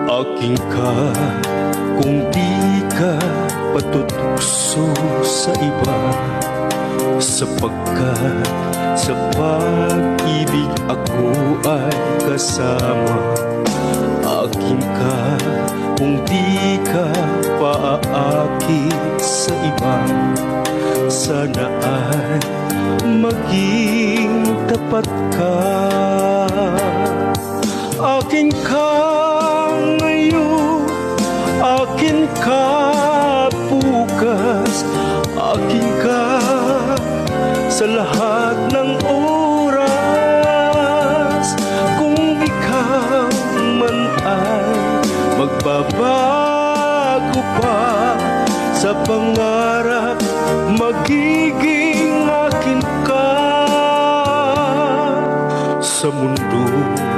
Aking ka kung di ka patutukso sa iba, sapagkat sa pag-ibig ako ay kasama. Aking ka kung di ka paaakit sa iba, sana ay maging tapat ka. Akin ka ngayon, akin ka bukas, akin ka sa lahat ng oras. Kung ikaw man ay magbabago pa sa pangarap, magiging akin ka sa mundo.